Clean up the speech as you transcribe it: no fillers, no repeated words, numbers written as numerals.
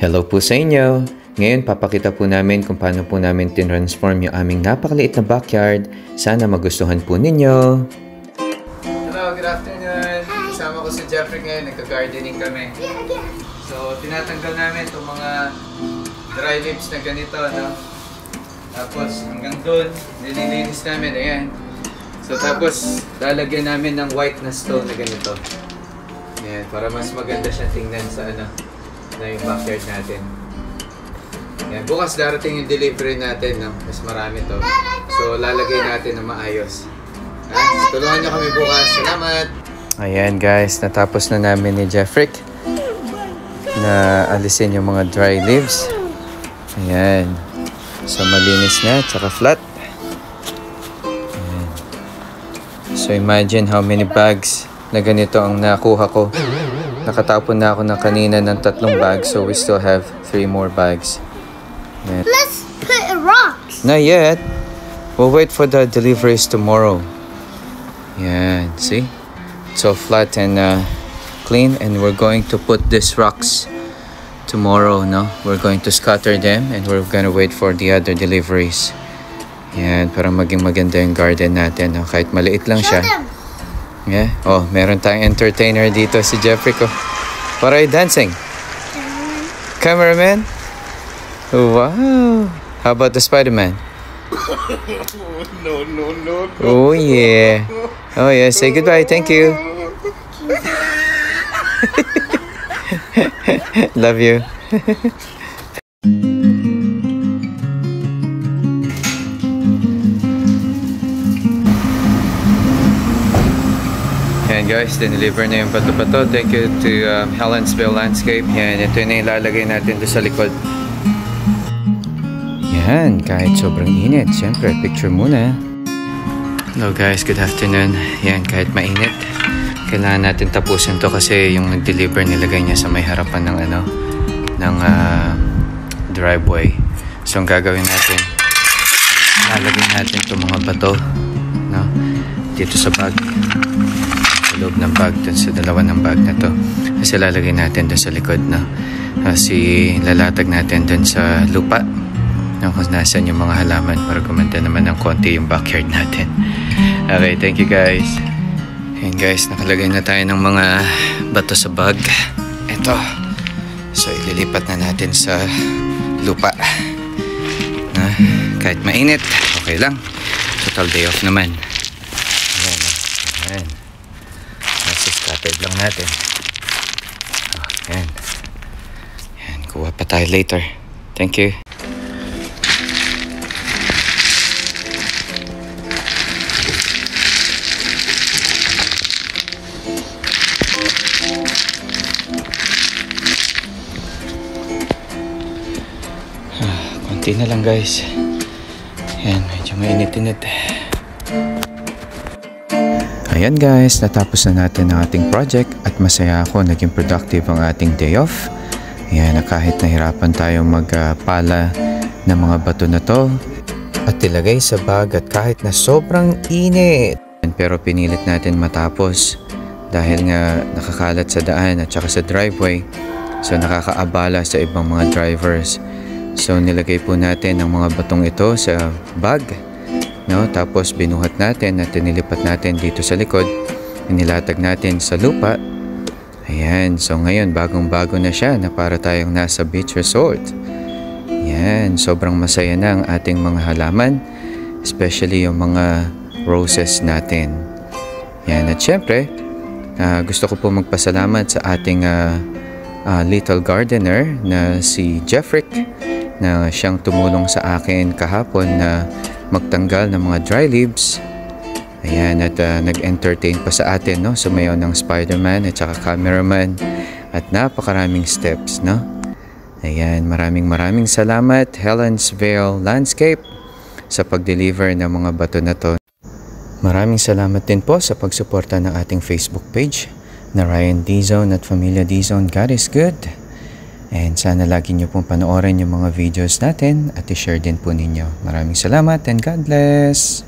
Hello po sa inyo! Ngayon papakita po namin kung paano po namin tinransform yung aming napakaliit na backyard. Sana magustuhan po ninyo! Hello, good afternoon! Kasama ko si Jeffrey ngayon, nagka-gardening kami. So, tinatanggal namin itong mga dry leaves na ganito, no? Tapos hanggang doon, nililinis namin, ayan. So, tapos lalagyan namin ng white na stone na ganito. Ayan, para mas maganda siya tingnan sa ano, na yung backyard natin. Ayan, bukas darating yung delivery natin, no? Mas marami to. So, lalagay natin na maayos. Tulungan nyo kami bukas. Salamat! Ayan guys, natapos na namin ni Jeffrey na alisin yung mga dry leaves. Ayan. So, malinis na, tsaka flat. Ayan. So, imagine how many bags na ganito ang nakuha ko. Nakatapon na ako ng kanina ng 3 bags, so we still have 3 more bags. Ayan. Let's put rocks. Not yet. We'll wait for the deliveries tomorrow. Ayan, see? It's all flat and clean, and we're going to put these rocks tomorrow, no? We're going to scatter them and we're gonna wait for the other deliveries. Ayan, para maging maganda yung garden natin, no? Kahit maliit lang siya. Yeah. Oh, meron tayong entertainer dito, si Jeffrey ko. What are you dancing? Cameraman? Wow. How about the Spider-Man? No. Oh yeah. Oh yeah, say goodbye. Thank you. Love you. Yan guys, dineliver na yung bato-bato. Thank you to Helensville Landscape. Yan, ito na yung lalagay natin doon sa likod. Yan, kahit sobrang init, syempre, picture muna. Hello guys, good afternoon. Yan, kahit mainit, kailangan natin tapusin to kasi yung nag-deliver nilagay niya sa may harapan ng ano, ng driveway. So, ang gagawin natin, lalagay natin itong mga bato, no? Dito sa bag. Loob ng bag, dun sa dalawa ng bag na to, kasi lalagay natin dun sa likod, no? Kasi lalatag natin dun sa lupa, no? Kung nasan yung mga halaman para gumanda naman ng konti yung backyard natin. Okay, thank you guys. And guys, nakalagay na tayo ng mga bato sa bag. Ito, so ililipat na natin sa lupa, na kahit mainit, okay lang, total day off naman. Ayan, ayan. Scattered lang natin. Oh, yan. Yan, kuha pa tayo later. Thank you. Konti na lang guys. Yan, medyo mainit-init. Ayan guys, natapos na natin ang ating project at masaya ako, naging productive ang ating day off. Ayan, kahit nahirapan tayong magpala ng mga bato na to at ilagay sa bag at kahit na sobrang init. Pero pinilit natin matapos dahil nga nakakalat sa daan at saka sa driveway. So nakakaabala sa ibang mga drivers. So nilagay po natin ang mga batong ito sa bag. No, tapos binuhat natin at tinilipat natin dito sa likod, inilatag natin sa lupa. Ayan, so ngayon bagong-bago na siya na para tayong nasa beach resort. Ayan, sobrang masaya na ang ating mga halaman, especially yung mga roses natin. Ayan, at syempre gusto ko po magpasalamat sa ating little gardener na si Jeffrey, na siyang tumulong sa akin kahapon na magtanggal ng mga dry leaves. Ayan, at nag-entertain pa sa atin, no? Sumayaw ng Spider-Man at saka cameraman at napakaraming steps, no? Ayan, maraming salamat Helensville Landscape sa pag-deliver ng mga bato na to. Maraming salamat din po sa pagsuporta ng ating Facebook page na Ryan D-Zone at Familia D-Zone. God is good. And sana lagi nyo pong panoorin yung mga videos natin at i-share din po ninyo. Maraming salamat and God bless!